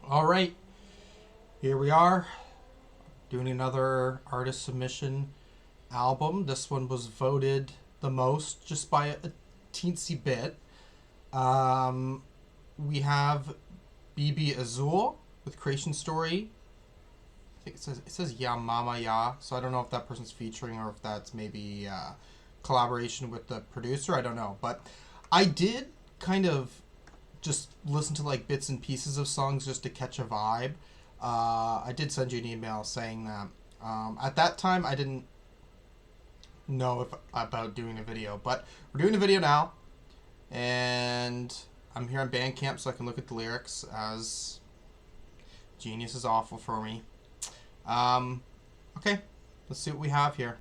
All right, here we are doing another artist submission album. This one was voted the most just by a teensy bit. We have bbyazul with Creation Story. I think it says yamamaya, so I don't know if that person's featuring or if that's maybe collaboration with the producer. I don't know, but I did kind of just listen to like bits and pieces of songs just to catch a vibe. I did send you an email saying that at that time I didn't know about doing a video, but we're doing a video now, and I'm here on Bandcamp so I can look at the lyrics, as Genius is awful for me. Okay, let's see what we have here.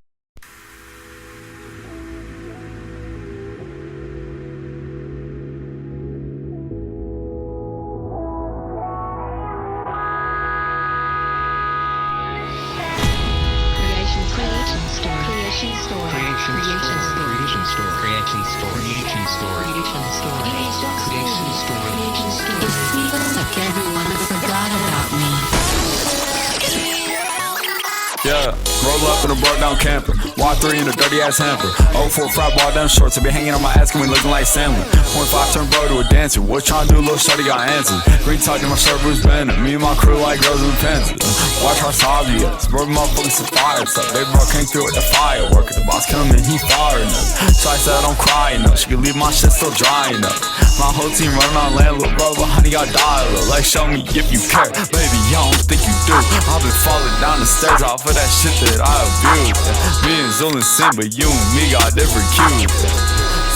Yeah, roll up in a broke down camper. Walk 3 in a dirty ass hamper. 04 frat ball down shorts. I be hanging on my ass, me looking like Sandler. 0.5 turn bro to a dancer. What trying to do, little shorty got answers. Green talk to my servers bending. Me and my crew like girls with pencils. Watch our obvious. Bro, motherfuckers some fire stuff. They bro came through with the firework. The boss coming, he firing us. So I said don't cry enough. She could leave my shit still dry enough. My whole team running on land, little bro, but honey got dial. Like show me if you care, baby, I don't think you do. I've been falling down the stairs off of that shit that I abused. Me and Zul and Sin, but you and me got different cues.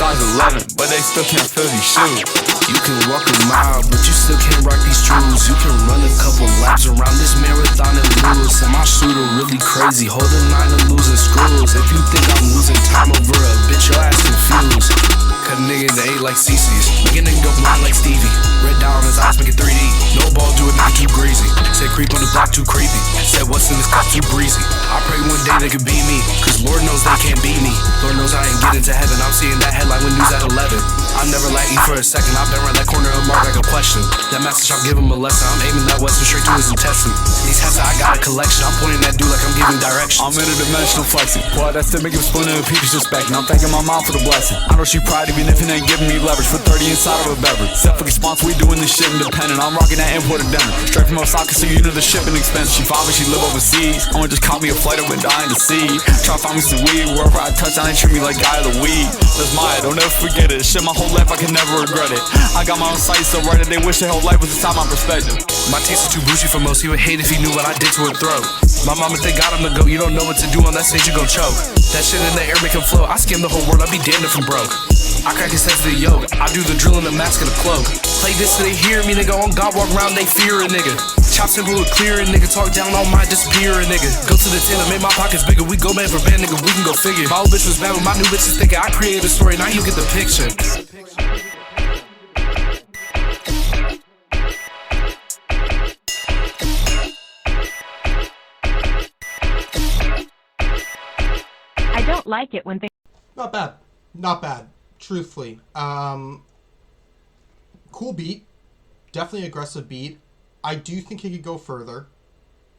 Size 11, but they still can't feel these shoes. You can walk a mile, but you still can't rock these shoes. You can run a couple laps around this marathon and lose. And my shooter really crazy, holding 9 and losing screws. If you think I'm losing time over a bitch, your ass confused. Cause niggas ain't like CC's. Make a nigga go blind like Stevie. Red down his eyes, make it 3D. No ball, do a nigga too greasy. Said creep on the block too creepy. Said what's in this cup too breezy. I pray one day they could beat me, cause Lord knows they can't beat me. Lord knows I ain't getting to heaven. I'm seeing that headline when news at 11. I'm never lacking for a second. I've been around that corner of mark like a question. That message, I'll give him a lesson. I'm aiming that western straight to his intestine. These hats I got a collection. I'm pointing that dude like I'm giving directions. I'm interdimensional flexing. Boy, that's to make him spoon in a peach respect. And I'm thanking my mom for the blessing. I know she proud even if it ain't giving me leverage. Put 30 inside of a beverage. Self-response, we doing this shit independent. I'm rocking that imported Denver. Straight from Osaka, so you know the shipping expense. She found me, she live overseas. I'ma just caught me a flight, I've been dying to see. Try to find me some weed. Wherever I touch, I ain't treat me like guy of the weed. That's Maya, don't ever forget it. Shit, my whole life, I can never regret it. I got my own sight so right that they wish their whole life was inside my perspective. My taste is too bougie for most. He would hate if he knew what I did to her throat. My mama think got him to go. You don't know what to do on that stage, you gon' choke. That shit in the air make him float. I scam the whole world, I'd be damned if I'm broke. I crack his head to the yoke. I do the drill in the mask and the cloak. Play this so they hear me, nigga. On God walk around, they fear a nigga. Chop simple with clear a nigga. Talk down on my disappear a nigga. Go to the tailor, make my pockets bigger. We go man for band, nigga. We can go figure. My old bitch was bad, but my new bitch is thicker. I created a story, now you get the picture. I don't like it when they... Not bad. Not bad. Truthfully. Cool beat. Definitely aggressive beat. I do think he could go further.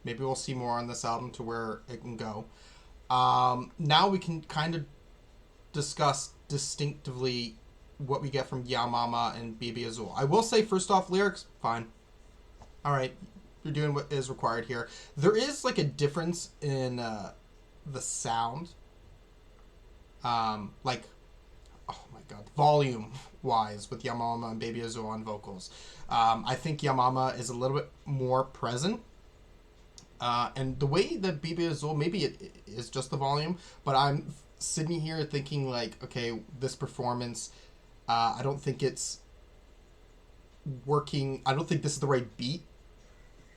Maybe we'll see more on this album to where it can go. Now we can kind of discuss distinctively what we get from Yamama and bbyazul. I will say, first off, lyrics, fine. Alright, you're doing what is required here. There is like a difference in the sound. Like, oh my god, volume wise with Yamama and bbyazul on vocals. I think Yamama is a little bit more present. And the way that bbyazul, maybe it is just the volume, but I'm sitting here thinking like, okay, this performance, I don't think it's working. I don't think this is the right beat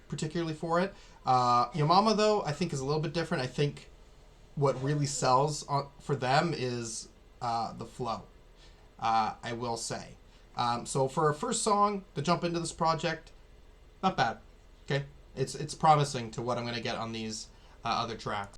particularly for it. Yamama though, I think is a little bit different. I think what really sells for them is the flow, I will say. So for our first song to jump into this project, not bad. Okay, it's promising to what I'm gonna get on these other tracks.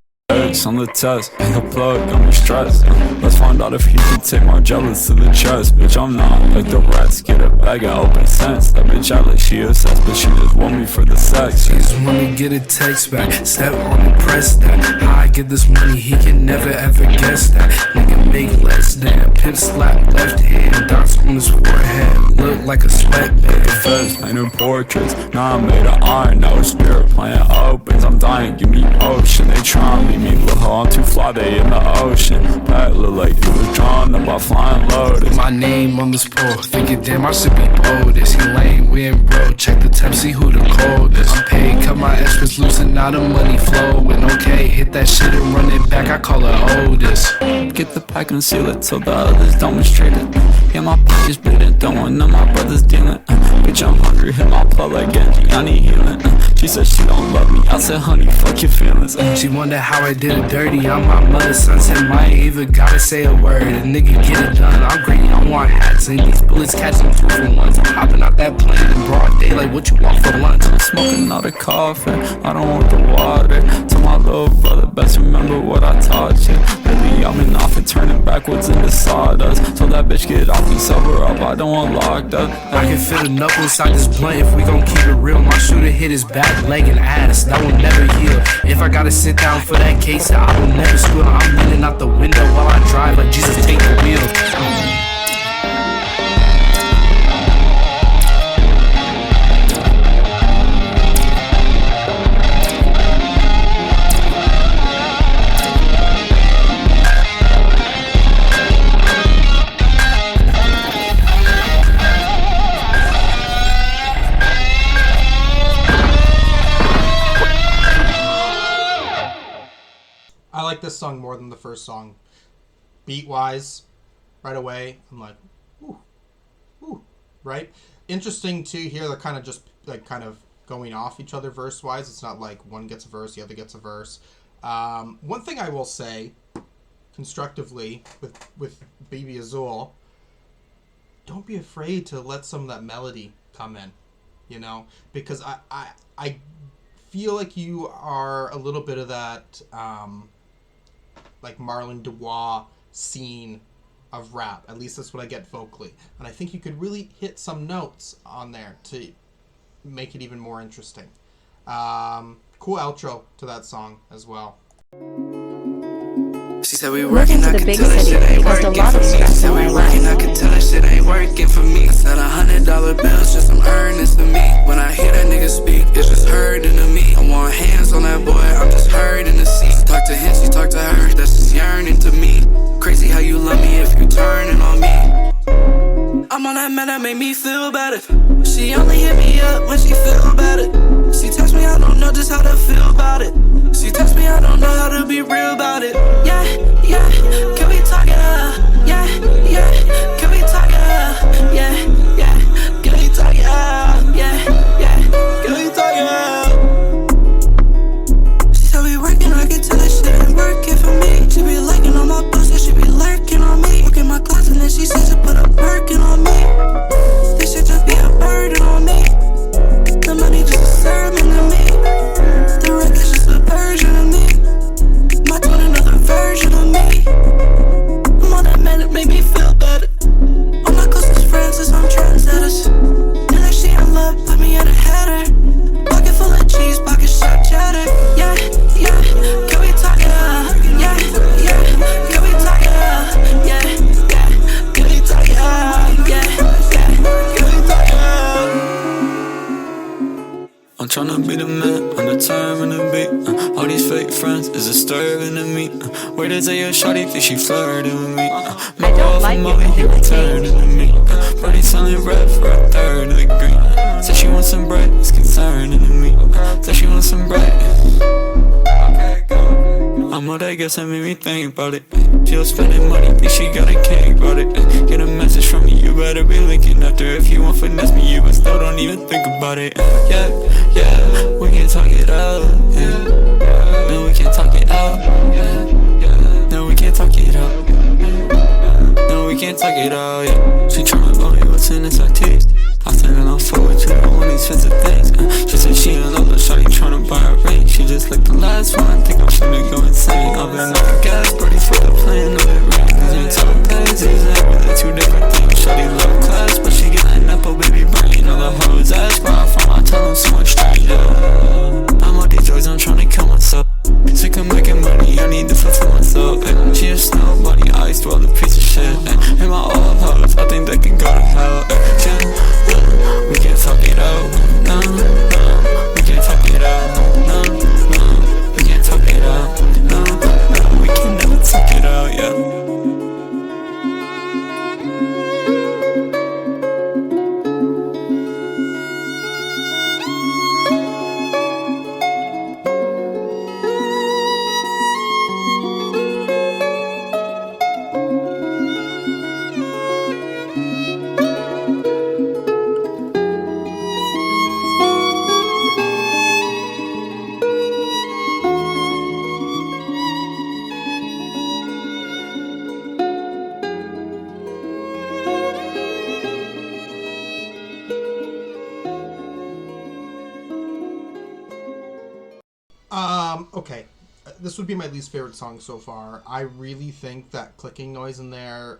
pass on the test. Ain't a plug, got me stressed. Let's find out if he can take my jealous to the chest. Bitch, I'm not like the rest. Get a bag of open sense. That bitch out like she obsessed, but she just want me for the sex. She just wanna get a text back. Step on and press that. How I get this money, he can never ever guess that. Nigga make less than. Pimp slap left hand. Dots on his forehead. Look like a sweatband. Feds painting portraits. Now I'm made of iron. Now a spirit playing opens. I'm dying, give me ocean. They tryna leave me little. I'm too fly, they in the ocean. That look like it was drawn up by flying lotus. My name on this pole. Thinking damn I should be boldest. He lame, we ain't bro. Check the temp, see who the coldest. I'm paid, cut my extras loose and now the money flowing. Okay, hit that shit and run it back. I call her oldest. Get the pack and seal it till the others demonstrate it. Yeah, my pockets bleeding, don't want none of my brothers dealing. Bitch, I'm hungry, hit my plug like Genji, I need healing. She said she don't love me, I said honey, fuck your feelings. She wonder how I did it dirty. I'm my mother's son, said I ain't even gotta say a word. A nigga get it done. I'm greedy, I want hats and these bullets catching 2 for 1s. I'm hopping out that plane in broad daylight. What you want for lunch? I'm smoking out of coffee, I don't want the water. Tell my little brother, best remember what I taught you. Baby, I'm in off and turning backwards into sawdust. Told that bitch get off me, sober up, I don't want locked up. I can feel the knuckle inside this blunt. If we gon' keep it real, my shooter hit his back, leg, and ass. That will never heal. If I gotta sit down for that case, I will never squeal. I'm leaning out the window while I drive like Jesus take the wheel. I like this song more than the first song. Beat-wise, right away, I'm like, ooh, ooh, right? Interesting to hear they're kind of just like kind of going off each other verse-wise. It's not like one gets a verse, the other gets a verse. One thing I will say, constructively, with bbyazul, don't be afraid to let some of that melody come in, you know? Because I feel like you are a little bit of that, like Marlon Dubois scene of rap. At least that's what I get vocally. And I think you could really hit some notes on there to make it even more interesting. Cool outro to that song as well. She said we working, I to the can big tell that city shit ain't caused a working lot for of me. She stress said in we my working, I life. can tell that shit ain't working for me. I said $100 bills, just some earnings to me. When I hear that nigga speak, it's just hurting to me. I want hands on that boy, I'm just hurting to see. She talk to him, she talk to her, that's just yearning to me. Crazy how you love me if you turning on me. I'm on that man that made me feel better. She only hit me up when she feel better. She text me, I don't know just how to feel about it. She text me, I don't know how to be real about it. Yeah, yeah, can we talk it up? Yeah, yeah, can we talk it up? Yeah, yeah, can we talk it up? Yeah, yeah, can we talk it up? She said we working, I can tell that shit ain't working for me. She be liking on my posts, she be lurking on me. Look in my closet and then she says to put a perkin on me. This shit just be a burden on me. The money just a sermon to me. The record's just a version of me. My twin another version of me. I'm on that man that made me feel better. All my closest friends is on trendsetters. And if she in love, put me in a header. Pocket full of cheese, pocket shot cheddar. Yeah, yeah, can we talk it up? Yeah, yeah, can we talk it up? Yeah, yeah, can we talk it up? Yeah, yeah, can we talk it up? I'm tryna be the man, I'm determined to be. All these fake friends is disturbing to me. Where does your shawty think she flirting with me? My don't like it when he things returning to me. Birdie selling bread for a third of the green. Said she wants some bread, it's concerning to me. Said she wants some bread. I'm all that guess that made me think about it. She was spending money, think she got a cake about it. Get a message from me, you better be linking after. If you want finesse me, you but still don't even think about it. Yeah, yeah, we can talk it out. Yeah, no, we can't talk it out. Yeah, no, we can't talk it out. No, we can't talk it out. Yeah, she tryna tell me what's in this taste. I said that I'm full with you, I want these expensive things. She said she in love with shawty tryna buy a ring. She just like the last one, I think I'm finna go insane. I've Okay. This would be my least favorite song so far. I really think that clicking noise in there,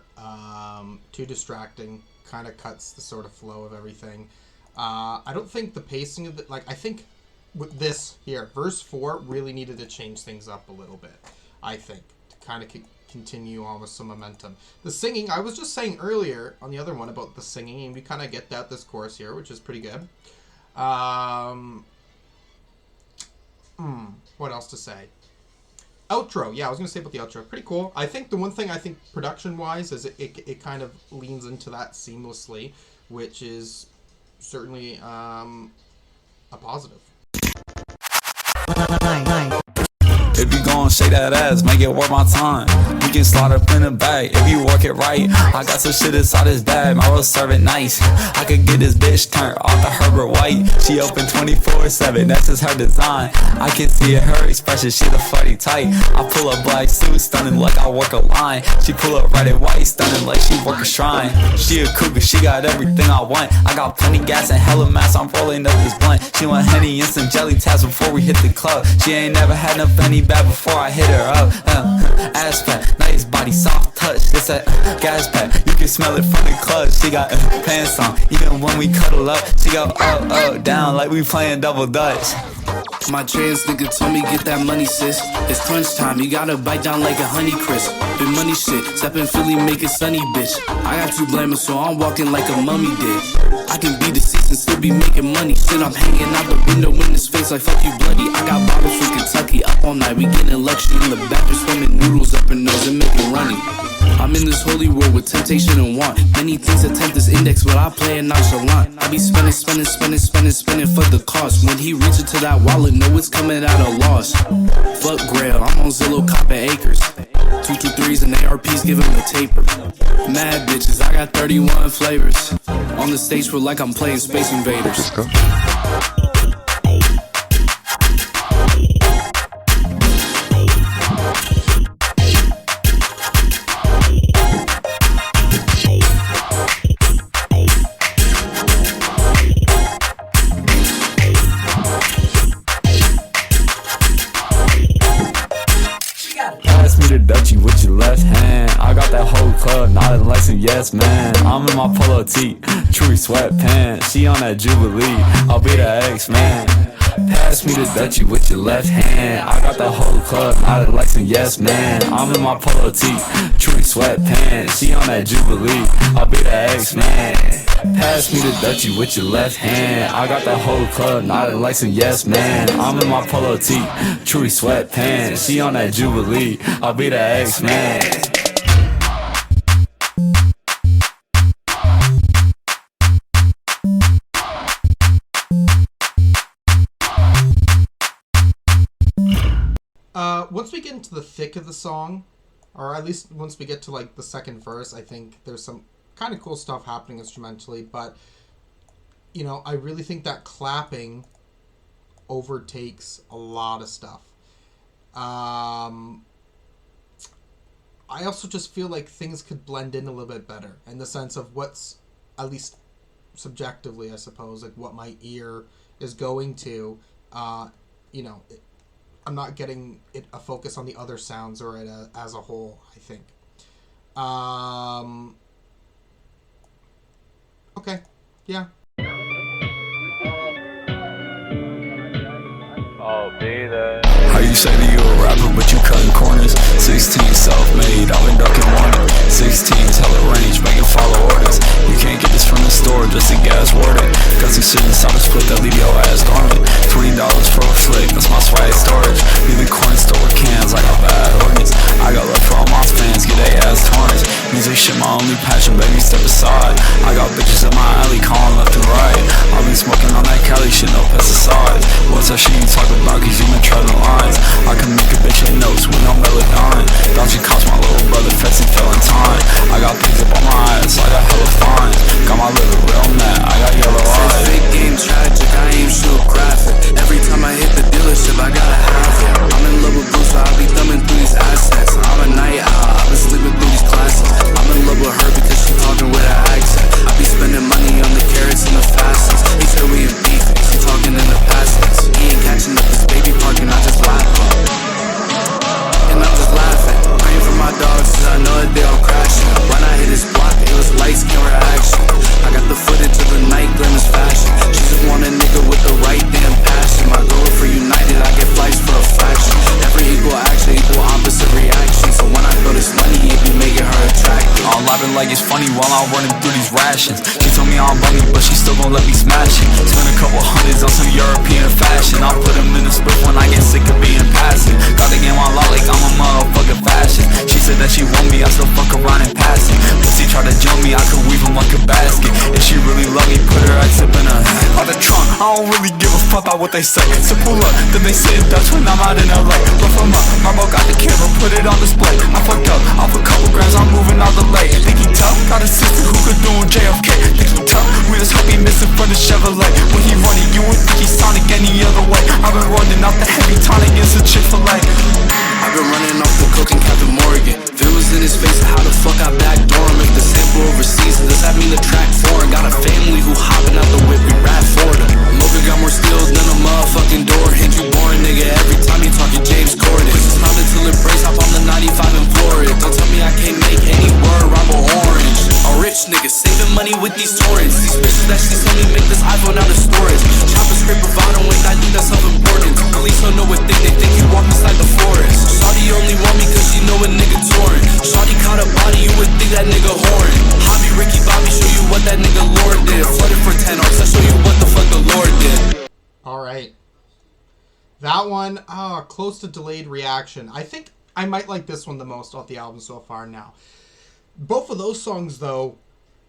too distracting, kind of cuts the sort of flow of everything. I don't think the pacing of it, I think with this here, verse 4 really needed to change things up a little bit, I think, to kind of continue on with some momentum. The singing, I was just saying earlier on the other one about the singing, and we kind of get that this chorus here, which is pretty good. What else to say? Outro, yeah, I was going to say about the outro. Pretty cool. I think the one thing I think production-wise is it kind of leans into that seamlessly, which is certainly a positive. If you gon' shake that ass, make it worth my time. We can slide up in the bag if you work it right. I got some shit inside this bag, my roll serve it nice. I could get this bitch turned off the Herbert White. She open 24/7, that's just her design. I can see it, her expression, she the funny type. I pull up black suit, stunning like I work a line. She pull up red and white, stunning like she work a shrine. She a cougar, she got everything I want. I got plenty gas and hella mass, I'm rolling up this blunt. She want Henny and some jelly tabs before we hit the club. She ain't never had no Fanny bag before I hit her up. Ass fat, nice body, soft touch. This a gas pack, you can smell it from the clutch. She got pants on, even when we cuddle up. She go up, up, down like we playing doubleDutch. My trans nigga told me get that money, sis. It's crunch time, you gotta bite down like a honey crisp. Big money shit, step in Philly, make it sunny, bitch. I got two blamers, so I'm walking like a mummy did. I can be deceased and still be making money. Shit, I'm hanging out the window in his face like fuck you bloody. I got bottles from Kentucky, up all night, we getting luxury in the back. We're swimming noodles up her nose and making runny. I'm in this holy war with temptation and want. Many things attempt this index, but I play it nonchalant. I be spending for the cost. When he reaches to that wallet, know it's coming out of loss. Fuck Grail, I'm on Zillow, copping acres. 223s and ARPs, give him a taper. Mad bitches, I got 31 flavors. On the stage feel like I'm playing Space Invaders. Dutchie with your left hand. I got that whole club nodding like some yes man. I'm in my polo tee, true sweatpants. She on that Jubilee, I'll be the X-Man. Pass me the Dutchie with your left hand. I got that whole club nodding like some yes man. I'm in my polo tee, true sweatpants. She on that Jubilee, I'll be the X-Man. Pass me the Dutchie with your left hand. I got that whole club nodding like some yes man. I'm in my polo tee, true sweatpants. She on that Jubilee, I'll be the X-Man. Once we get into the thick of the song, or at least once we get to like the second verse, I think there's some kind of cool stuff happening instrumentally, but you know, I really think that clapping overtakes a lot of stuff. I also just feel like things could blend in a little bit better in the sense of what's, at least subjectively, I suppose, like what my ear is going to, you know, I'm not getting it a focus on the other sounds or it as a whole, I think. Okay, yeah. I'll be there. How you say that you a rapper but you cutting corners? 16 self-made, I've been ducking wanted. 16's hella range, making follow orders. You can't get this from the store, just a gas water. Got some shit inside the split that leave your ass dormant. $20 for a flick, that's my swag storage. Leave the corn store with cans, I got bad organs. I got love for all my fans, get they ass tarnished. Music shit my only passion, baby, step aside. I got bitches in my alley calling left and right. I've been smoking on that Cali shit, no pesticides. What's that shit you talk about, cause you been treading lines. I can make a bitch hit notes with no melody. Don't you cost my little brother Fetsy Valentine. I got things up on my eyes, I got hella fines. Got my little real mad, I got yellow eyes. Fake game tragic, I aim shoot graphic. Every time I hit the dealership, I gotta have it. I'm in love with Bruce, so I be thumbing through these assets. I'm a night owl, I been sleeping through these classes. I'm in love with her because she talking with an accent. I be spending money on the carrots and the fastest. He said we in beef, he talking in the past tense. He ain't catching up, his like it's funny while I'm running through these rations. She told me I'm bummy, but she still gon' let me smash it. Spend a couple hundreds on some European fashion. I'll put them in the split when I get sick of being passive. Got the game on lock like I'm a motherfucking fashion. She said that she want me, I still fuck around and pass it. Pussy try to jump me, I could weave him like a basket. If she really love me, put her ass up in a out the trunk. I don't really give a fuck about what they say. So pull up, then they say Dutch when I'm out in LA. Rough them up, Marbo got the camera, put it on display. I fucked up, off a couple grams, I'm moving out the lake. Think he tough? Got a sister who could do him JFK. Think he tough? We just hope he missing from the Chevrolet. When he running, you would think he's Sonic any other way. I've been running off the heavy tonic, it's a Chick-fil-A. I've been running off the coke and Captain Morgan. If it was in his face, how the fuck I backdoor him? If the sample overseas, does that mean the track foreign? Got a family who hopping out the whip, we rap for them. Logan got more skills than a motherfucking door. Hit you boring, nigga, every time you talking James Corden. Push pounded till it breaks, hop on the 95 and floor it. Don't tell me I can't make any word, rhyme or orange. A rich nigga saving money with these torrents. These bitches that she told me make this iPhone out of storage. Chopper scrape bravado and I think that's self-important. Police don't know what they think you walk inside the forest. Shawty only want me cause she know a nigga touring. Shawty caught a body, you would think that nigga horn. Hobby Ricky Bobby, show you what that nigga Lord did. Flooded for 10 arcs, I show you what the fuck the Lord did. Alright. That one, close to delayed reaction. I think I might like this one the most off the album so far now. Both of those songs, though,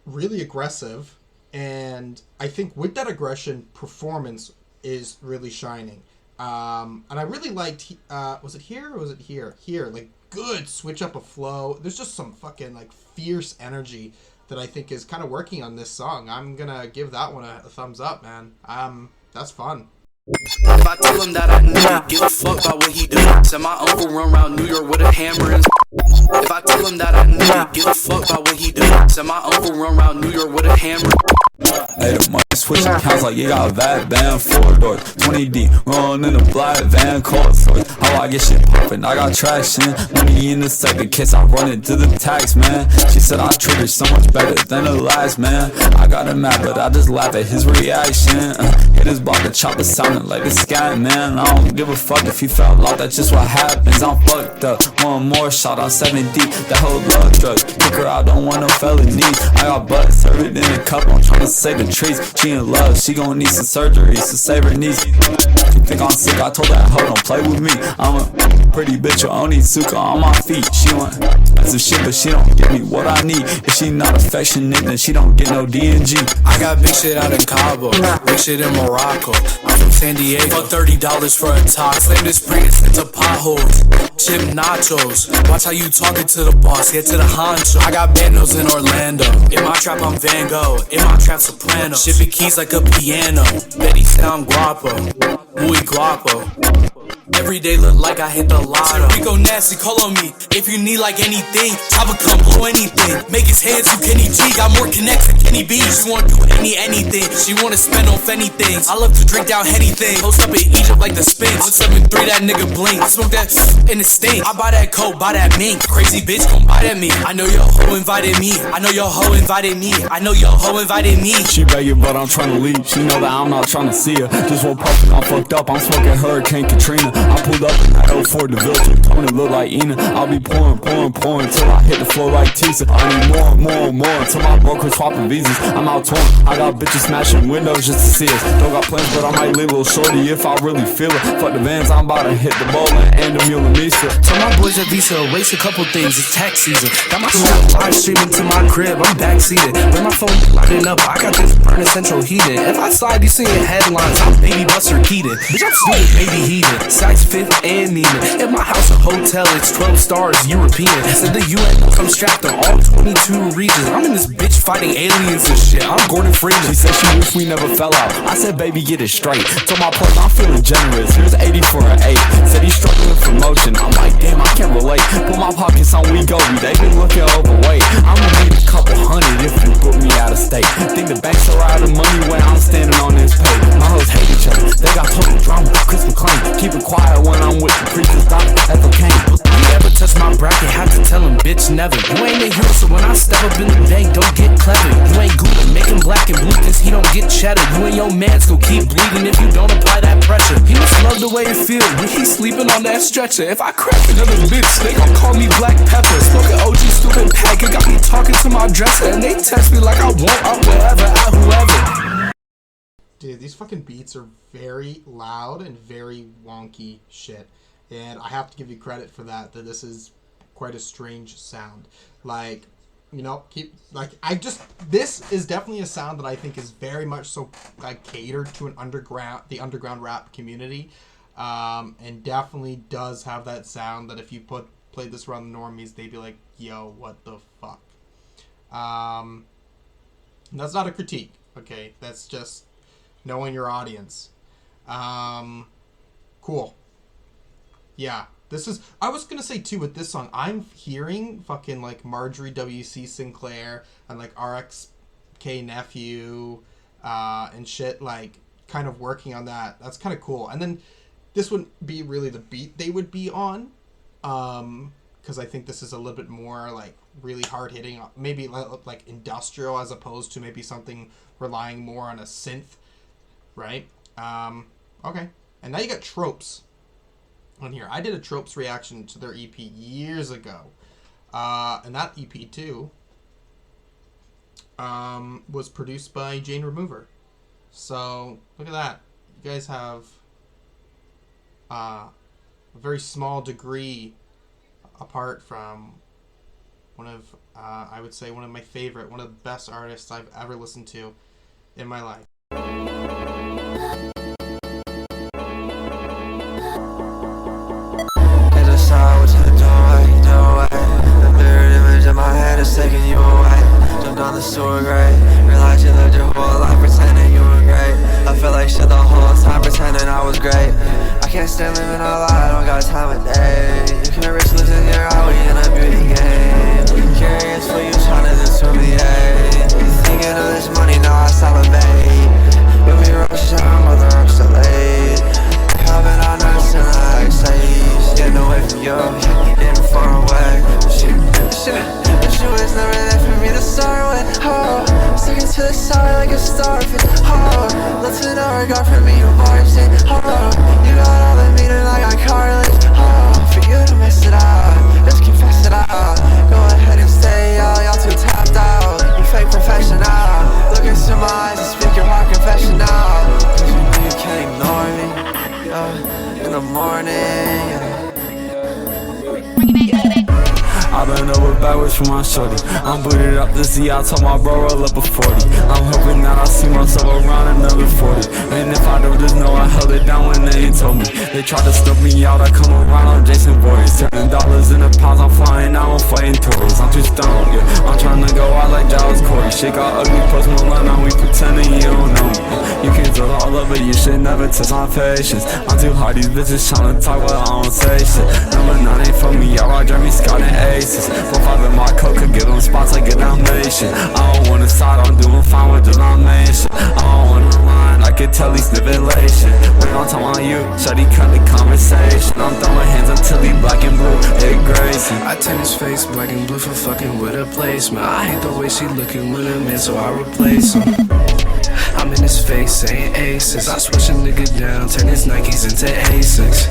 really aggressive. And I think with that aggression, performance is really shining. And I really liked, was it here or was it here? Here, like, good switch up of flow. There's just some fucking, like, fierce energy that I think is kind of working on this song. I'm gonna give that one a thumbs up, man. That's fun. If I tell him that I need, give a fuck about what he do. Send my uncle run around New York with a hammer and if I tell him that I need, give a fuck about what he do. Send my uncle run around New York with a hammer. Hey, the money switching counts like you got a bad band, 4 doors, 20 deep, rolling in a black van, cold source. How I get shit poppin', I got traction. Money in the second case, I run into the tax, man. She said I treat her so much better than the last, man. I got him mad, but I just laugh at his reaction. Hit his block, the chopper sounding like a scat, man. I don't give a fuck if he fell off, that's just what happens. I'm fucked up, one more shot on 7 deep. That whole love drug, kick her out, don't want no felonies. I got butt, serve it in a cup, I'm tryna save the trees. She in love, she gon' need some surgery to save her knees. She think I'm sick, I told that hoe don't play with me. I'm a pretty bitch, I only suka on my feet. She want expensive shit, but she don't give me what I need. If she not affectionate, then she don't get no DNG. I got big shit out in Cabo, big shit in Morocco. I'm from San Diego, fuck $30 for a talk. Slam this Prius into potholes, chip nachos. Watch how you talking to the boss, get to the honcho. I got bandos in Orlando, in my trap I'm Van Gogh, in my trap soprano. Shipping keys like a piano, Betty sound guapo, muy guapo. Every day look like I hit the lotto. Rico nasty, call on me if you need like anything. Chopper come blow anything. Make his hands to Kenny G. Got more connects than Kenny B. She wanna do anything. She wanna spend on Fenny things. I love to drink down anything. Post up in Egypt like the Sphinx. 173 that nigga blink. I smoke that in the stink. I buy that coke, buy that mink. Crazy bitch gon' bite at me. I know your hoe invited me. I know your hoe invited me. I know your hoe invited me. She begging, but I'm tryna leave. She know that I'm not tryna see her. Just one puffin', I'm fucked up. I'm smoking Hurricane Katrina. I pulled up in that L4 DeVille, tone it look like Ina. I'll be pouring till I hit the floor like Tisa. I need more till my broker swapping visas. I'm out torn, I got bitches smashing windows just to see us. Don't got plans, but I might leave a little shorty if I really feel it. Fuck the Vans, I'm about to hit the bowling and the Mule and Misa. Tell my boys at Visa, erase a couple things, it's tax season. Got my shit live streaming to my crib, I'm backseated. When my phone lighting up, I got this burning central heated. If I slide, you seeing headlines, I'm baby Buster Keaton. Bitch, I'm stupid, baby heated. Size 5th and Neiman. In my house, a hotel, it's 12 stars, European. Said the UN, I'm strapped to all 22 regions. I'm in this bitch fighting aliens and shit. I'm Gordon Freeman. She said she wish we never fell out. I said, baby, get it straight. Told my partner I'm feeling generous. Here's 80 for an 8. Said he's struggling with promotion. I'm like, damn, I can't relate. Put my pockets on WeGoVy. They been looking overweight. I'ma need a couple hundred if you put me out of state. Think the banks are out of money when I'm standing on this page. My hoes hate each other. They got total drama. Chris McClain. Keep it quiet when I'm with the preachers. That's okay. You never touch my bracket, had to tell him, bitch, never. You ain't a hero, so when I step up in the bank, don't get clever. You ain't Gouda, make him black and blue, cause he don't get cheddar. You and your mans gon' keep bleeding if you don't apply that pressure. He was slow love the way it feels when he's sleeping on that stretcher. If I crack another bitch, they gon' call me Black Pepper. Smoking OG stupid pack, it got me talking to my dresser, and they text me like I want, I'm wherever, I whoever. Dude, these fucking beats are very loud and very wonky shit. And I have to give you credit for that this is quite a strange sound. Like, you know, this is definitely a sound that I think is very much so like catered to the underground rap community. And definitely does have that sound that if you played this around the normies, they'd be like, yo, what the fuck? That's not a critique, okay? That's just knowing your audience. Cool. Yeah, I was gonna say too with this song, I'm hearing fucking like Marjorie W.C. Sinclair and like RXK Nephew and shit, like kind of working on that. That's kind of cool. And then this wouldn't be really the beat they would be on, because I think this is a little bit more like really hard hitting, maybe like industrial as opposed to maybe something relying more on a synth, right? Okay, and now you got Tropes on here. I did a Tropes reaction to their EP years ago, and that EP too was produced by Jane Remover. So look at that. You guys have a very small degree apart from one of I would say one of my favorite, one of the best artists I've ever listened to in my life. The mirror image in my head is taking you away. Jumped on the sewer grate, realized you lived your whole life pretending you were great. I felt like shit the whole time pretending I was great. I can't stand living a lie, I don't got time of day. You can risk losing your eye, we in a beauty game. Curious for you trying to discriminate. Thinking of this money, now I salivate. When we rush down, mother, I'm so late. Having on us in like sage. Getting away from you, getting far away. But you was never there for me to start with. Oh, sticking to the side like a starfish. Oh, let's know regard for me, you're varsity. Oh, you got all the meaning like I cartilage. Oh, for you to mess it up, just confess it out. Go ahead and stay out, y'all too tapped out. You fake professional. Look into my eyes and speak your heart confession now. Cause you know you can't ignore me. In the morning. I've been over backwards for my shorty. I'm booted up to see, I told my bro roll up a 40. I'm hoping that I'll see myself around another 40. And if I do, just know I held it down when they ain't told me. They tried to stuff me out, I come around on Jason Voorhees. Turning dollars into pounds, I'm flying out, I'm fighting Tories. I'm too stoned, yeah, I'm trying to go out like Giles Corey. Shit got ugly, post Malone, now we pretending you don't know me. You can tell all of it, you should never test my patience. I'm too hard, these bitches trying to talk, but I don't say shit. Number 9 ain't for me, y'all, I drive me Scott and Aces. 4-5 in my coat could give them spots like a Dalmatian. I don't wanna side, I'm doing fine with denomination. I don't wanna line, I could tell he's nivellation. When I'm talking on you, shawty cut the conversation. I'm throwing hands until he black and blue, hey Gracie. I turn his face black and blue for fucking with a placement. I hate the way she looking with him in, so I replace him. I'm in his face saying aces. I switch a nigga down, turn his Nikes into Asics.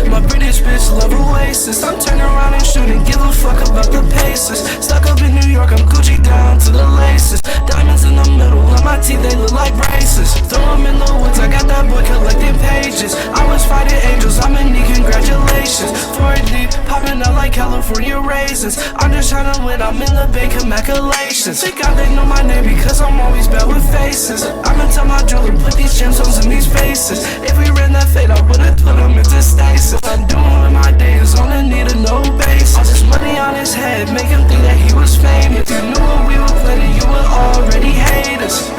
My British bitch love Oasis. I'm turning around and shooting, give a fuck about the paces. Stuck up in New York, I'm Gucci down to the laces. Diamonds in the middle of my teeth, they look like braces. Throw them in the woods, I got that boy collecting pages. I was fighting angels, I'm in need, congratulations. 4 deep, popping out like California raisins. I'm just trying to win, I'm in the bank, congratulations. Think they know my name because I'm always bad with faces. I'ma tell my jeweler, put these gemstones in these faces. If we ran that fade, I would've put them into stasis. I'm doing with my days on a need of no basis. All this money on his head, make him think that he was famous. If you knew what we were planning, you would already hate us.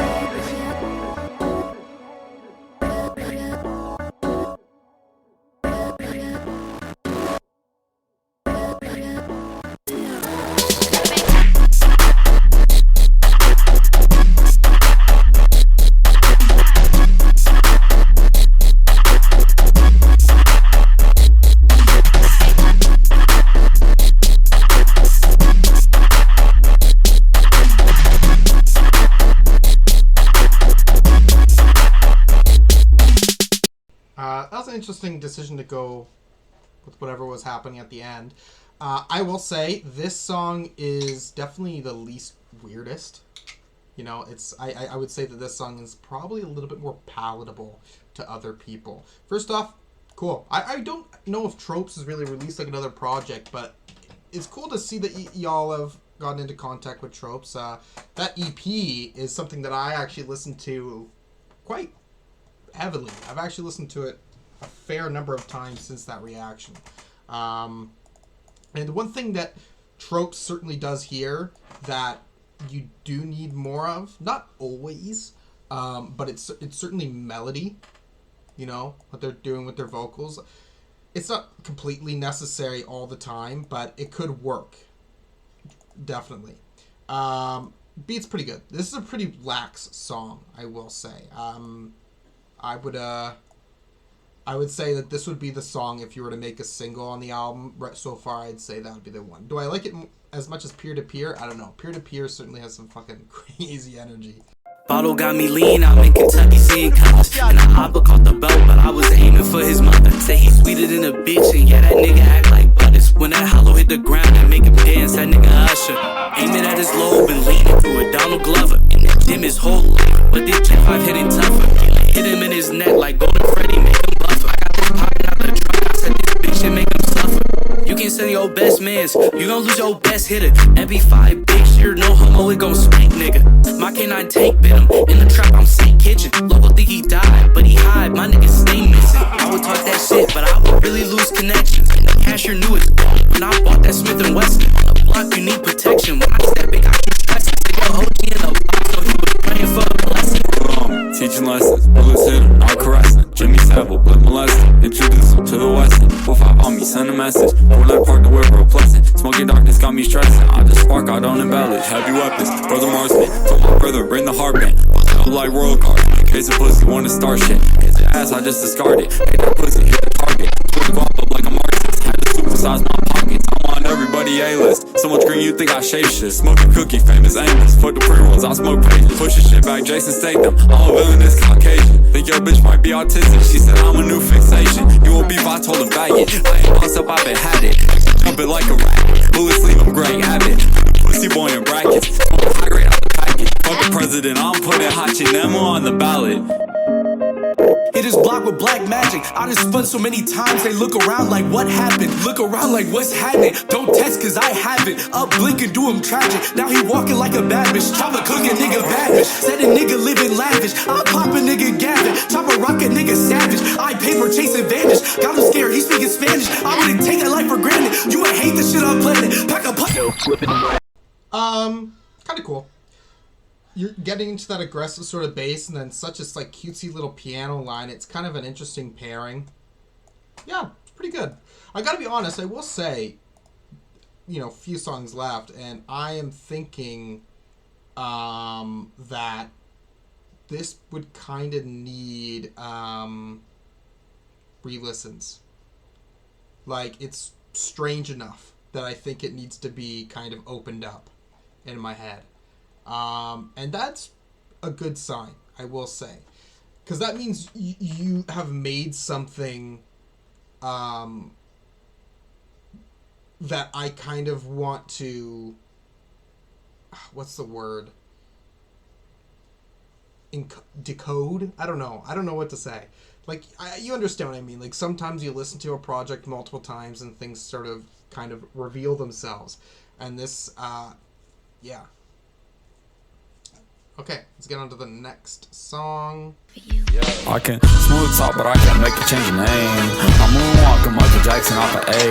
That was an interesting decision to go with whatever was happening at the end. I will say this song is definitely the least weirdest. You know, I would say that this song is probably a little bit more palatable to other people. First off, cool. I don't know if Tropes has really released like another project, but it's cool to see that y'all have gotten into contact with Tropes. That EP is something that I actually listened to quite heavily. I've actually listened to it a fair number of times since that reaction. And one thing that Tropes certainly does here that you do need more of, not always, but it's certainly melody, you know, what they're doing with their vocals. It's not completely necessary all the time, but it could work. Definitely. Beat's pretty good. This is a pretty lax song, I will say. I would say that this would be the song if you were to make a single on the album. Right, so far, I'd say that would be the one. Do I like it as much as Peer to Peer? I don't know. Peer to Peer certainly has some fucking crazy energy. Bottle got me lean, I'm in Kentucky seeing colors. And I hopper caught the belt, but I was aiming for his mother. Say he's sweeter than a bitch, and yeah, that nigga act like butters. When that hollow hit the ground and make him dance, that nigga Usher. Aiming at his lobe and leaning through a Donald Glover. In the gym his whole life, but this J5 hitting tougher. Hit him in his neck like Golden Freddy, make him buffer. I got this pocket out of the trunk, I said this bitch shit make him suffer. You can send your best mans, you gon' lose your best hitter. MP5 big shit, no homo, it gon' spank nigga. My canine tank bit him, in the trap I'm Saint Kitchen. Local think he died, but he hide, my niggas stay missing. I would talk that shit, but I would really lose connections. The cashier knew it, when I bought that Smith & Wesson. On the block you need protection, when I step it, I keep stressing. Say yo, OG in the block, so he was praying for a blessing. Teaching lessons, bullets hit him, not caressing. Jimmy Savile, blip molesting, introduce him to the Western. 4-5 on me, send a message. Portland Park, the way for a blessing. Smoking darkness got me stressing. I just spark, I don't embellish. Heavy weapons, brother Marsman. Told my brother, bring the hard band. Like royal card, in case of pussy, wanna start shit. Hit your ass, I just discarded. Hate that pussy, hit the target. Put the guap up like a Marxist. Had to supersize my pockets. I'm on everybody A-list. So much green, you think I shave shit. Smoking cookie, famous aimless. Fuck the pre-rolls, I smoke pages. Pushing shit back, Jason Statham. I'm a villainous Caucasian. Think your bitch might be autistic. She said I'm a new fixation. You won't beef, I told her bag it. I ain't bust up, I been had it. Jump it like a racket. Bullet sleeve, I'm great habit. Pussy boy in brackets. Smoke high grade out the packet. Fuck the president, I'm putting geNne on the ballot. Hit his block with black magic. I done spun so many times, they look around like what happened. Look around like what's happening. Don't test cause I haven't. Up blink and do him tragic. Now he walking like a bad bitch. Chopper cooking nigga bad bitch. Said a nigga living lavish. I pop a nigga Gavin. Chopper rock a nigga savage. I paper chasing vanish. Got him scared, he speaking Spanish. I wouldn't take that life for granted. You would hate the shit I'm planning. Pack a punch. Kinda cool. You're getting into that aggressive sort of bass and then such a like cutesy little piano line. It's kind of an interesting pairing. Yeah, it's pretty good. I gotta be honest, I will say, you know, a few songs left, and I am thinking that this would kind of need re-listens. Like, it's strange enough that I think it needs to be kind of opened up in my head. And that's a good sign, I will say. Because that means you have made something that I kind of want to... What's the word? Decode? I don't know. I don't know what to say. Like, you understand what I mean. Like, sometimes you listen to a project multiple times and things sort of kind of reveal themselves. And this, yeah. Okay, let's get on to the next song. I can smooth talk, but I can't make a change your name. I'm moonwalking Michael Jackson off of A.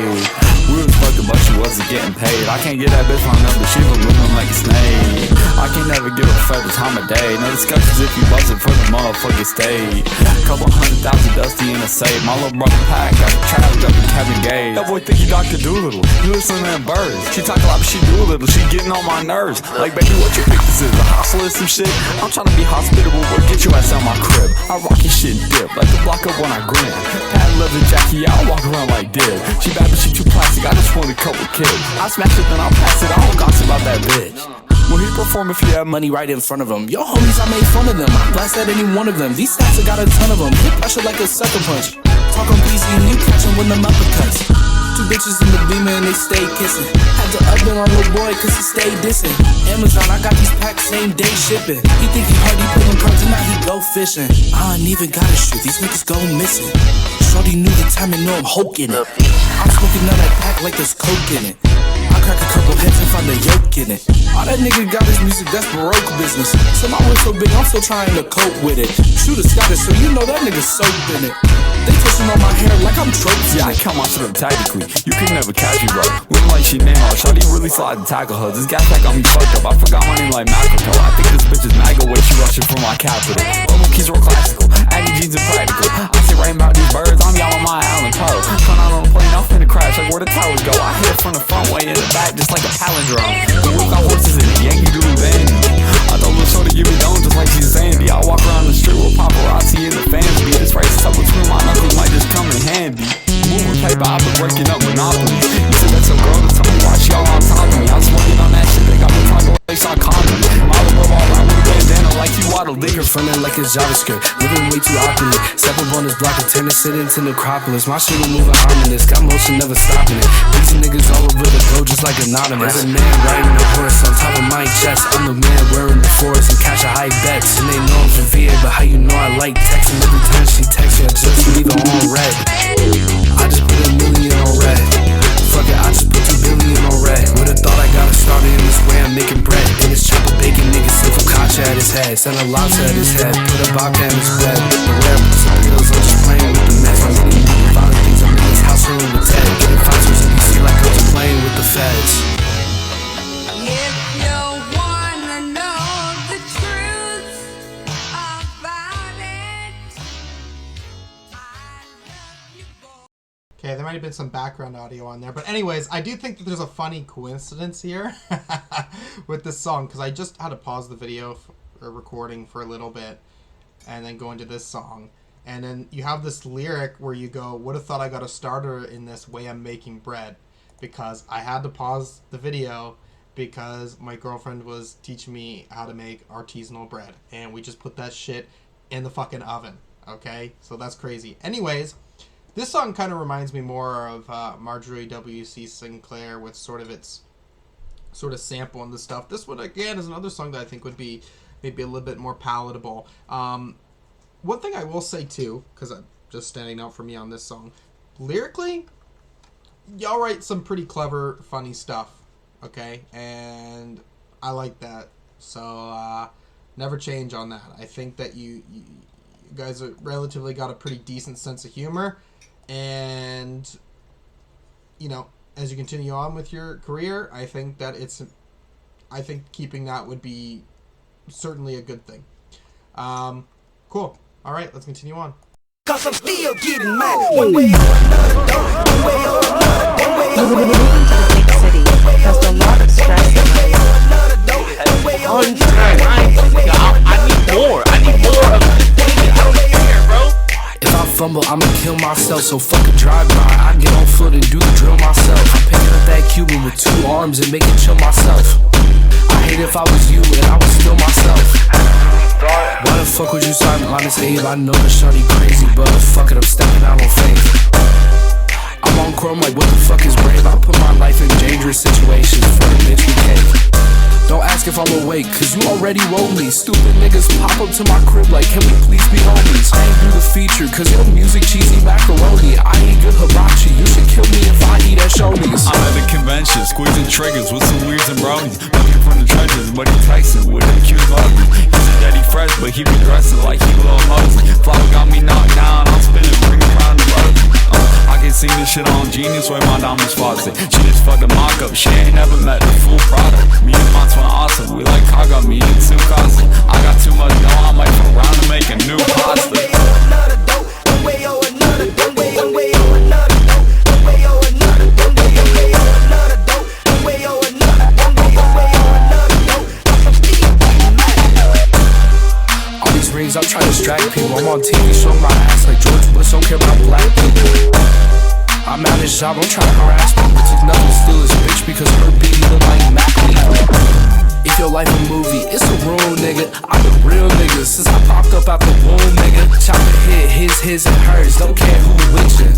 We was fucking, but she wasn't getting paid. I can't get that bitch on up, but she was moving like a snake. I can never give a fuck the time of day. No discussions if you buzzing for the motherfucking stage. Couple 100,000 dusty in a safe. My little brother pack got the trap, got the Kevin Gage. That boy think he Dr. Doolittle. You listen to them birds. She talk a lot, but she do a little. She getting on my nerves. Like, baby, what you think this is? A hostel or some shit? I'm trying to be hospitable, but get your ass out my crib. I rock your shit dip, like the block up when I grin. Pat leather Jackie, I walk around like dib. She bad, but she too plastic, I just want a couple kids. I smash it, then I'll pass it, I don't gossip about that bitch. When he'd perform if he had money. Money right in front of him. Yo homies, I made fun of them. I blast at any one of them. These stats, I got a ton of them. Hit pressure like a sucker punch. Talk on PC and you catch him with them uppercuts. Two bitches in the Beamer and they stay kissing. Had to up it on little boy cause he stayed dissing. Amazon, I got these packs same day shipping. He think he hard, he pulling cards and now he go fishing. I ain't even gotta shoot, these niggas go missing. Shorty knew the time and know I'm hoking it. I'm smoking on that pack like there's coke in it. I crack a couple heads and find the yolk in it. All that nigga got his music, that's Baroque business. So my whip so big, I'm still trying to cope with it. Shoot a Scottish, so you know that nigga soaked in it. They twist on my hair like I'm Tropes. Yeah, I count my shit up tactically. You can never catch me, bro. Looking like she name all. Shawty really slide and tackle her. This gas pack got me fucked up. I forgot my name like Macro. I think this bitch is MAGA way she rushing from my capital. Roman keys were classical. Aggie jeans and practical. I say right about these birds. I'm yamamaya Allen Poe. Come out on the plane, I'm finna crash like where the towers go. I hit from the front way in the back just like a palindrome. The whip got horses in it. Yankee Doodle Dandy. I told Lil' Shorty give me dome just like she's Sandy. I walk around the street with paparazzi and the fans beat. This race is up between my knuckles might just come in handy. Moving paper, I've been working up Monopoly. You said that's some girl to tell me watch y'all on top of me. I'm smoking on that shit, they got me talking like they saw condoms. I'm all above all around with a bandana like you waddle dick. Nigga frontin' like it's JavaScript, living way too opulent. Step up on this block of tennis, sit into Necropolis. My shit will moving ominous, got motion never stopping it. These niggas all over the globe just like anonymous. There's a man riding a horse on top of my chest. I'm the man wearing the forest and cash a high bets. And they know I'm from VA, but how you know I like texting? Every time she texts me, I just leave her on red. I just put $1 million on red. Fuck it, I just put $2 billion on red. Would've thought I got it started in this way, I'm making bread. And this chopper bacon nigga sit from Kacha at his head. Send a lobster at his head, put a vodka in his bed. The rare put some pills, I'm just playing with the mess. I'm really moving about the things I'm in his house room with Ted. Getting fights with CBC like I'm just playing with the feds. If you wanna know the truth about it, I love you, boy. Okay, there might have been some background audio on there. But anyways, I do think that there's a funny coincidence here with this song. Because I just had to pause the video or recording for a little bit and then go into this song. And then you have this lyric where you go, would have thought I got a starter in this way I'm making bread. Because I had to pause the video because my girlfriend was teaching me how to make artisanal bread. And we just put that shit in the fucking oven. Okay? So that's crazy. Anyways, this song kind of reminds me more of Marjorie W.C. Sinclair with sort of its sort of sample and the stuff. This one, again, is another song that I think would be maybe a little bit more palatable. One thing I will say, too, because I'm just standing out for me on this song, lyrically, y'all write some pretty clever, funny stuff, okay? And I like that. So, never change on that. I think that you guys are relatively got a pretty decent sense of humor. And, you know, as you continue on with your career, I think that I think keeping that would be certainly a good thing. Cool. All right, let's continue on. Cause I'm still getting mad. One way or another, one way or another, one way or Moving to the big city caused a lot of stress in my life. I need more. I need more of this. I don't care, bro. If I fumble, I'ma kill myself. So fuck a drive-by, I get on foot and do the drill myself. I'm picking up that Cuban with 2 arms and make it chill myself. I hate if I was you and I was still myself. Why the fuck would you sign honest Abe? I know the shawty crazy, but fuck it, I'm stepping out on faith. I'm on chrome like what the fuck is brave? I put my life in dangerous situations for the bitch we cave. Don't ask if I'm awake, cause you already rolled me. Stupid niggas pop up to my crib like, can we please be homies? I ain't do the feature, cause your music cheesy macaroni. I eat good hibachi, you should kill me if I eat at Shoney's. I'm at the convention, squeezing triggers with some weirds and brownies. Looking from the trenches, Buddy Tyson with an accused ugly. He's a daddy fresh, but he be dressing like he Lil Mosey. Flower got me knocked down, I'm spinning, bring around the rosy. I can see this shit on Genius where my diamonds faucet. She just fucked a mock-up, she ain't never met the full product. Me and my twin awesome, we like Kaga, me and Tsukasa. I got too much dough, I might come around to make a new pasta. All these rings, I'm trying to distract people. I'm on TV, show my ass like George Bush, don't care about black people. I'm at his job, I'm trying to harass people. Took nothing to steal his bitch because her baby look like Mac Lee. If your life a movie, it's a room, nigga. I'm the real nigga since I popped up out the womb, nigga. Chopper hit his and hers, don't care who with you.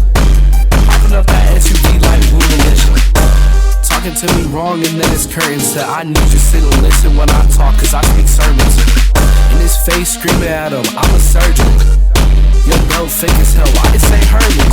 Popping up that SUV like Boomalition. Talking to me wrong and then it's curtains. That I need you to sit and listen when I talk, cause I speak sermons. In his face screaming at him, I'm a surgeon. Your belt fake as hell, why this ain't hurting?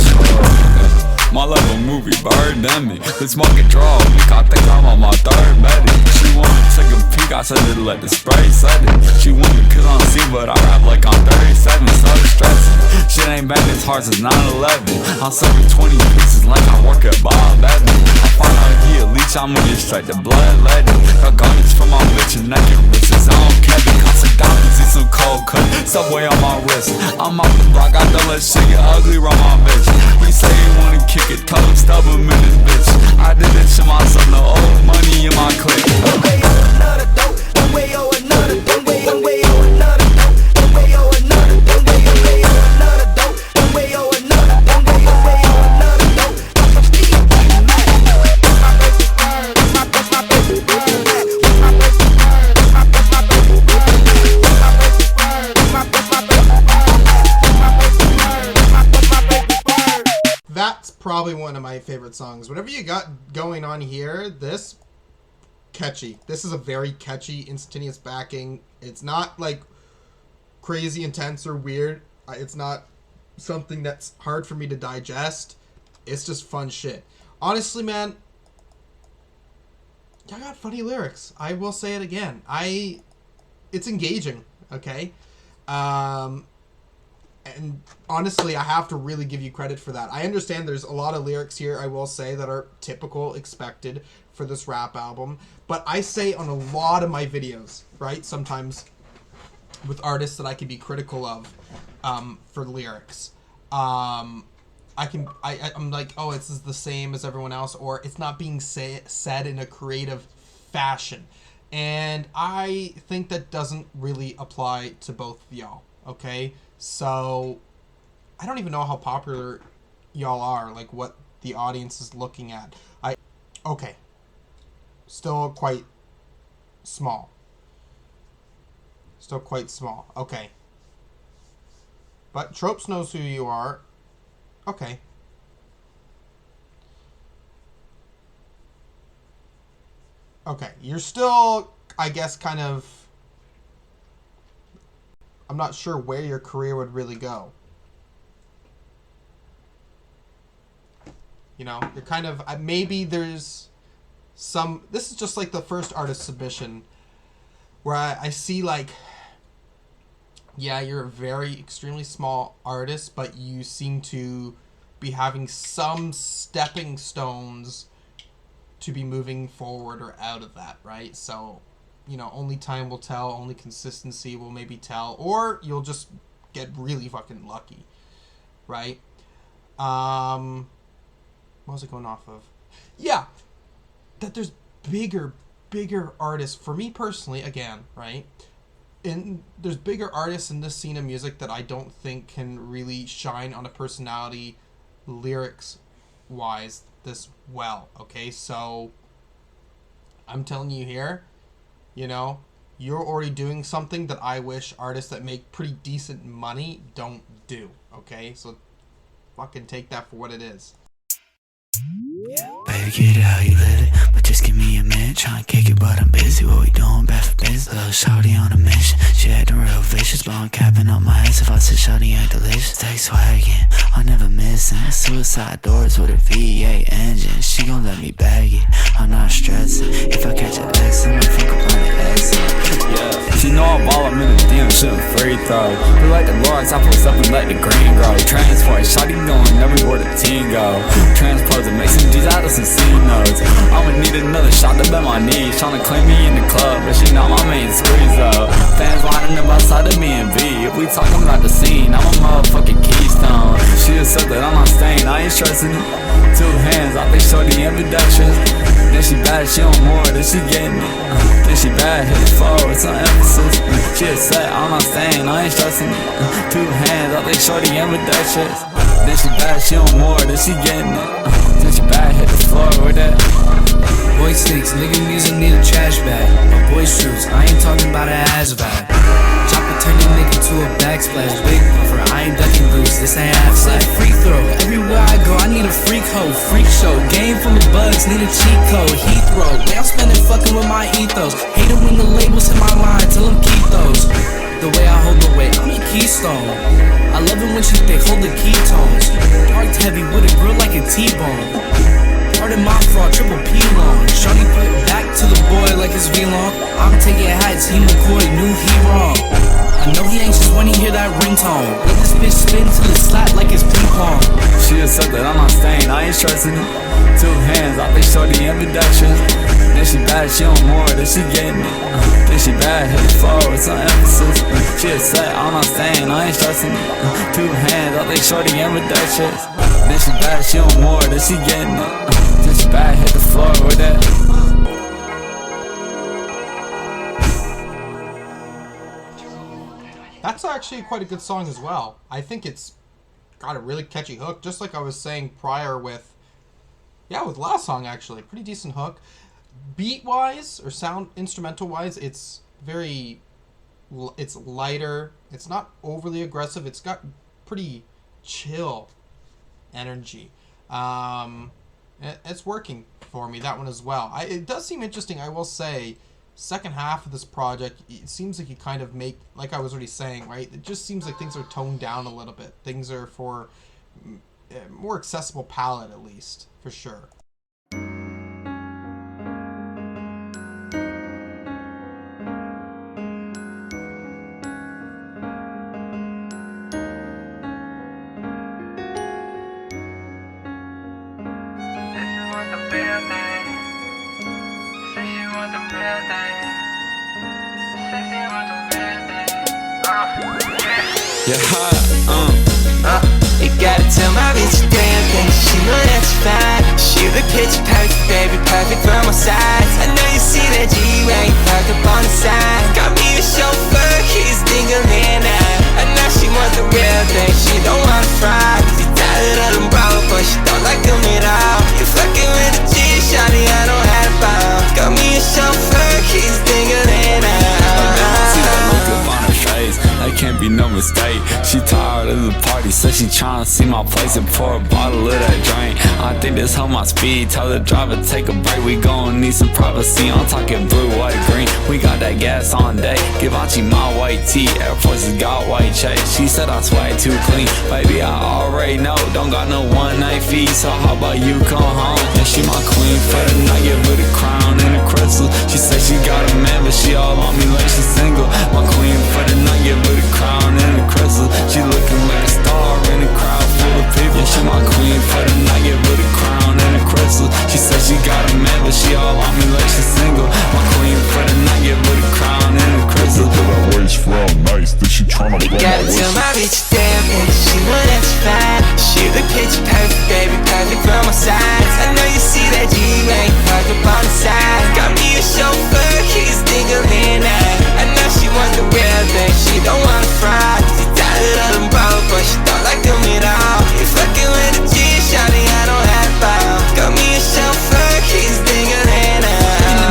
My level movie, bird than me. This market draw me, I think I'm on my third medic. She wanna take a peek, I said it, let the spray set it. She wanted cause I'm C, but I rap like I'm 37, so stressing. Shit ain't been as hard since 9/11. I'm serving 20 pieces like I work at Bob Evans. I find out he a leech, I'ma get straight to bloodletting. Got garnets from my bitch and naked wrists. I don't care because of diamonds, see some cold cut. Subway on my wrist. I'm off the block, I don't let shit get ugly around my bitch. He say he wanna kick it, told him stub him in this bitch. I did this shit myself, no old money in my clique. One way or another, don't. One way or another, one way or another, don't. One way or another, one way or another, don't. One way or another, one way or another, don't. My baby bird, my baby bird, my baby bird, my baby bird, my baby bird. That's probably one of my favorite songs. Whatever you got going on here, this catchy. This is a very catchy, instantaneous backing. It's not like crazy intense or weird. It's not something that's hard for me to digest. It's just fun shit. Honestly, man, y'all got funny lyrics. I will say it again. It's engaging, okay? And honestly, I have to really give you credit for that. I understand there's a lot of lyrics here, I will say, that are typical, expected for this rap album. But I say on a lot of my videos, right, sometimes with artists that I can be critical of for lyrics, I'm like, oh, it's the same as everyone else, or it's not being said in a creative fashion. And I think that doesn't really apply to both of y'all, okay? So, I don't even know how popular y'all are, like what the audience is looking at. Okay. Still quite small. Still quite small. Okay. But Tropes knows who you are. Okay. Okay. You're still, I guess, kind of... I'm not sure where your career would really go. You know, you're kind of... maybe there's some... This is just like the first artist submission where I see like... Yeah, you're a very extremely small artist, but you seem to be having some stepping stones to be moving forward or out of that, right? So... You know, only time will tell, only consistency will maybe tell, or you'll just get really fucking lucky, right? What was it going off of? Yeah, that there's bigger artists, for me personally, again, right? And there's bigger artists in this scene of music that I don't think can really shine on a personality lyrics-wise this well, okay? So, I'm telling you here, you know, you're already doing something that I wish artists that make pretty decent money don't do, okay? So fucking take that for what it is. Baby, get it how you live it, but just give me a minute. Tryna kick it, but I'm busy. What we doing? Bad for business. Little shawty on a mission. She acting real vicious, but I'm capping on my ass. If I said shawty ain't delicious, stay swaggin'. I'm never missing. Suicide doors with a V8 engine. She gon' let me bag it. I'm not stressing. If I catch an accident, I fuck up on the exit. Yeah, she know I'm all, I'm in the DM, shooting free throw. We like the Lawrence, I post up and let the green grow. Transport, shawty going everywhere the team go. Transport to make some G's out of some C notes. I'ma need another shot to bend my knees. Tryna claim me in the club, but she not my main squeeze though. Fans lining up outside of B&B. If we talking about the scene, I'm a motherfucking keystone. She accepted, I'm not staying, I ain't stressing it. 2 hands, I think shorty ambidextrous. Then she bad, she on more, then she getting it. Then she bad, hit the floor with some emphasis. She upset, I'm not staying, I ain't stressing it. 2 hands, I think shorty ambidextrous. Then she bad, she on more, then she getting it. Then she bad, hit the floor with that. Boy stinks, nigga music need a trash bag. My boy shoots, I ain't talking about an ASVAC. Chopper turn your nigga to a backsplash. Big buffer, I ain't ducking goose, this ain't half slap. Free throw, everywhere I go, I need a freak hoe. Freak show, game full of bugs, need a cheat code. Heathrow, way I'm spending fucking with my ethos. Hate it when the labels hit my line, tell them keep those. The way I hold the weight, I'm a keystone. I love it when she thick, hold the ketones. Parked heavy with a grill like a T-bone. Pardon my fraud, triple P long. Shawty put it back to the boy like it's V-long. I'm taking hats, he McCoy, knew he wrong. I know he anxious when he hear that ringtone. Let this bitch spin till it slap like it's ping pong. She accepted, I'm not staying, I ain't stressing it. 2 hands, I think shorty ambidextrous. Then she bad, she on more, then she getting it. Then she bad, hit the floor with some emphasis. She upset, I'm not staying, I ain't stressing it. 2 hands, I think shorty ambidextrous. Then she bad, she on more, then she getting it. Then she bad, hit the floor with that. That's actually quite a good song as well. I think it's got a really catchy hook, just like I was saying prior with last song actually. Pretty decent hook. Beat-wise, or sound instrumental-wise, it's lighter. It's not overly aggressive. It's got pretty chill energy. It's working for me, that one as well. It does seem interesting, I will say. Second half of this project, it seems like you kind of make, like I was already saying, right? It just seems like things are toned down a little bit. Things are for a more accessible palette, at least, for sure. You gotta tell my bitch damn thing. She know that's fine. She the picture perfect, baby, perfect from my sides. I know you see that G-Way parked up on the side. Got me a chauffeur, he's dingling out. I know she wants the real thing, she don't wanna fry. She tired of them bros, but she don't like them at all. You fucking with a G, shawty, I don't have a bomb. Got me a chauffeur, he's dingling out. See that look up on her face, that can't be no mistake. She tired of the party, said she tryna see my place and pour a bottle of that drink. I think this hoe my speed, tell the driver take a break. We gon' need some privacy, I'm talking blue, white, green. We got that gas on day, Givenchy my white tee, Air Forces got white chase. She said I swag too clean, baby I already know, don't got no one-night fee. So how about you come home, and she my queen for the night, give her the crown and the crystal. She said she got a man, but she all on me like she single. My queen for the night, give her the crown and the crystal. She looking like a star in a crowd full of people. Yeah, she my queen for the night, give her the crown and the crystal. She said she got a man, but she all on me like she single. My queen for the night, give her the crown and the crystal. That waist round nice, that she tryna blow my Gotta tell my bitch damn thing, she know that's fine. She the picture perfect, baby, perfect from my sides. I know you see that G-Way parked up on the side. Got me a chauffeur, he's dingling out. I know she wants the real thing, she don't wanna fry. She tired of them bros, but she don't like them at all. You fucking with a G, shawty, I don't have a bomb. Got me a chauffeur, he's dingling out. In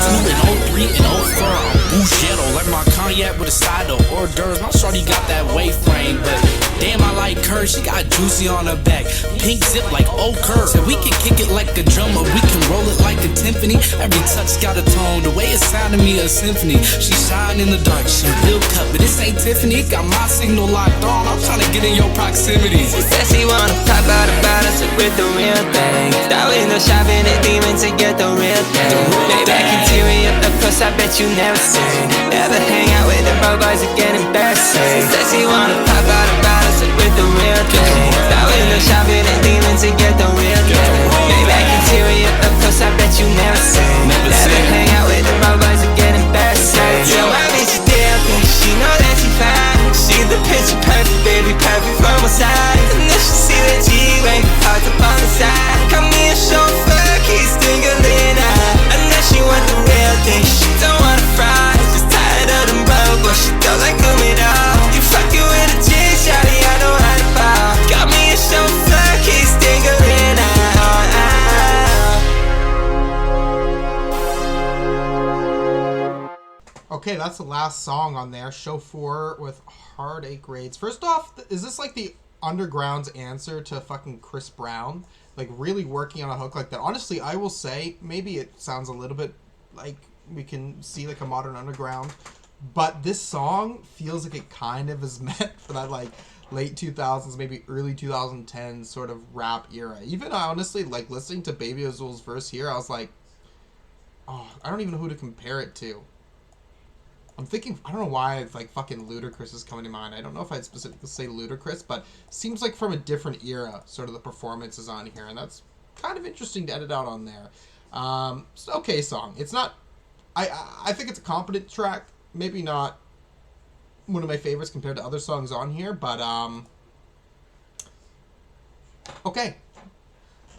02 and 03 and 04, I'm Bouchero, like my cognac with a side of hors d'oeuvres. My shorty got that weight frame, but damn I like her, she got juicy on her back. Pink zip like ochre. Said we can kick it like a drum, or we can roll it like a timpani. Every touch got a tone, the way it sounded me a symphony. She shine in the dark, she real cut, but this ain't Tiffany. Got my signal locked on, I'm tryna get in your proximity. She said she wanna pop out about us with the real thing. Start window shopping at Demon to get the real thing. Maybach interior, of course I bet you never seen. Never hang out with the bro boys and get embarrassing. She said she wanna pop out about us with the real thing. Start window shopping at Demon to get the real thing. Maybach interior, of course I bet you never seen. Never hang out with the bro boys and get embarrassing. Tell my bitch damn thing, she know that she fine. She the picture perfect, baby, perfect from my side. And if she see that G-Way parked up on the side. Come me a chauffeur, he's dingling out. I know she want the real thing, she don't wanna fry. Just tired of them bros, but she don't like them at all. You fucking with a G, shawty, I know how to bow. Got me a chauffeur. Okay, that's the last song on there. Chauffeur with Heartache Raids. First off, is this like the underground's answer to fucking Chris Brown? Like really working on a hook like that. Honestly, I will say maybe it sounds a little bit like we can see like a modern underground, but this song feels like it kind of is meant for that like late 2000s, maybe early 2010s sort of rap era. Even honestly, like listening to bbyazul's verse here, I was like, oh, I don't even know who to compare it to. I'm thinking, I don't know why it's like fucking Ludacris is coming to mind. I don't know if I'd specifically say Ludacris, but seems like from a different era, sort of the performances on here, and that's kind of interesting to edit out on there. It's an okay song. It's not, I think it's a competent track. Maybe not one of my favorites compared to other songs on here, but okay.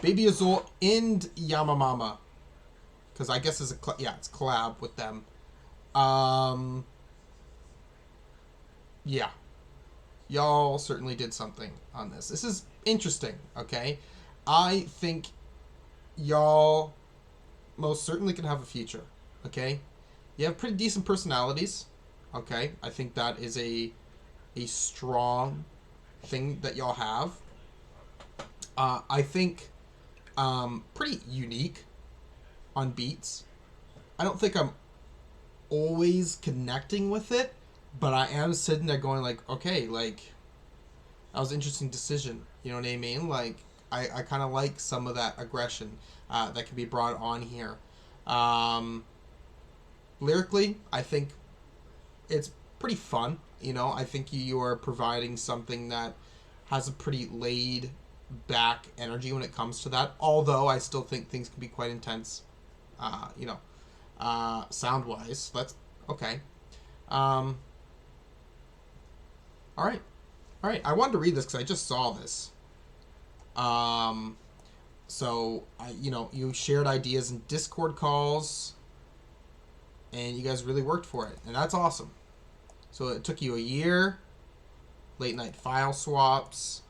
bbyazul and Yamamaya, because I guess it's it's collab with them. Yeah. Y'all certainly did something on this. This is interesting, okay? I think y'all most certainly can have a future, okay? You have pretty decent personalities, okay? I think that is a strong thing that y'all have. I think pretty unique on beats. I don't think I'm always connecting with it, but I am sitting there going like, okay, like that was an interesting decision, you know what I mean? Like I kind of like some of that aggression that can be brought on here. Lyrically, I think it's pretty fun, you know. I think you are providing something that has a pretty laid back energy when it comes to that, although I still think things can be quite intense, you know, sound wise. That's okay. All right. I wanted to read this because I just saw this. So you know, you shared ideas in Discord calls, and you guys really worked for it, and that's awesome. So it took you a year, late night file swaps,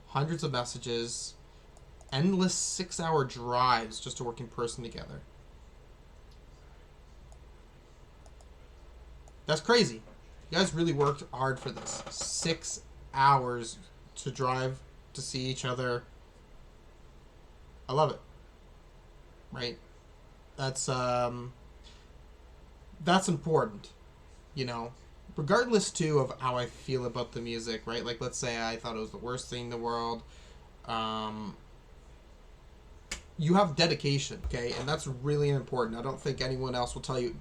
hundreds of messages, endless 6-hour drives just to work in person together. That's crazy. You guys really worked hard for this. 6 hours to drive to see each other. I love it. Right? That's important, you know. Regardless too of how I feel about the music, right? Like let's say I thought it was the worst thing in the world. You have dedication, okay? And that's really important. I don't think anyone else will tell you.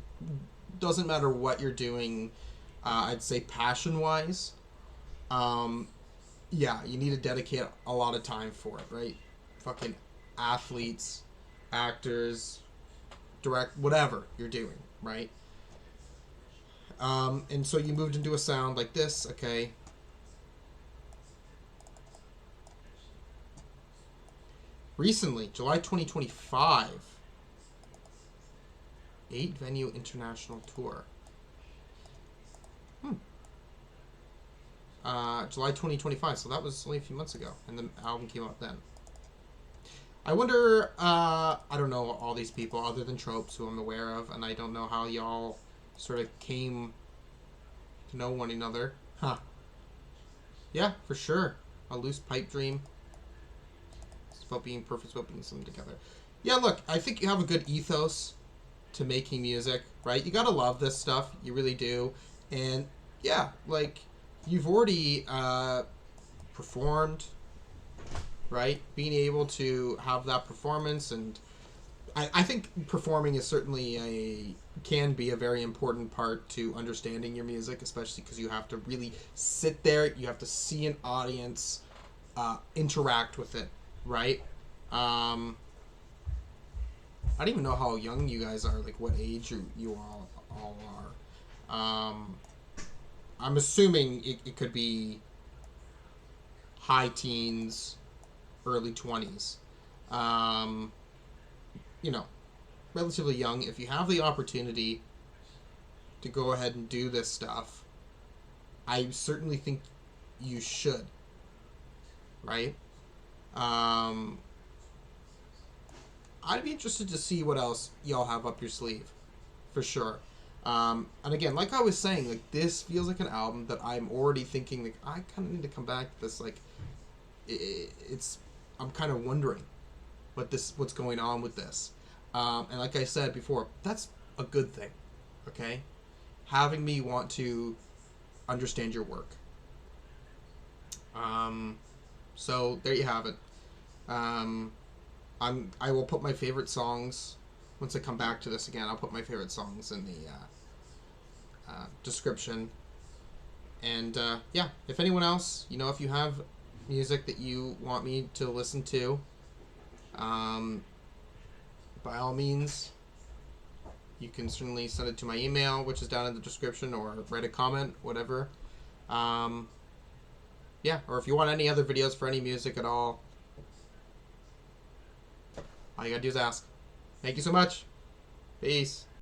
Doesn't matter what you're doing, I'd say passion-wise. Yeah, you need to dedicate a lot of time for it, right? Fucking athletes, actors, direct, whatever you're doing, right? And so you moved into a sound like this, okay? Recently, July 2025, 8-venue international tour. July 2025, so that was only a few months ago, and the album came out then. I wonder, I don't know all these people other than Tropes, who I'm aware of, and I don't know how y'all sort of came to know one another. Huh. Yeah, for sure. A loose pipe dream. It's about being perfect, it's about being something together. Yeah, look, I think you have a good ethos to making music, right? You gotta love this stuff, you really do. And yeah, like, you've already performed, right? Being able to have that performance, and I think performing is certainly can be a very important part to understanding your music, especially because you have to really sit there, you have to see an audience, interact with it, right? I don't even know how young you guys are, like what age you all are. I'm assuming it could be high teens, early 20s. You know, relatively young. If you have the opportunity to go ahead and do this stuff, I certainly think you should. Right? I'd be interested to see what else y'all have up your sleeve, for sure. And again, like I was saying, like this feels like an album that I'm already thinking like I kind of need to come back to this. Like, I'm kind of wondering what's going on with this. And like I said before, that's a good thing. Okay, having me want to understand your work. So there you have it. I will put my favorite songs once I come back to this again. I'll put my favorite songs in the description. And yeah, if anyone else, if you have music that you want me to listen to, by all means, you can certainly send it to my email, which is down in the description, or write a comment, whatever. Yeah, or if you want any other videos for any music at all you gotta do is ask. Thank you so much. Peace.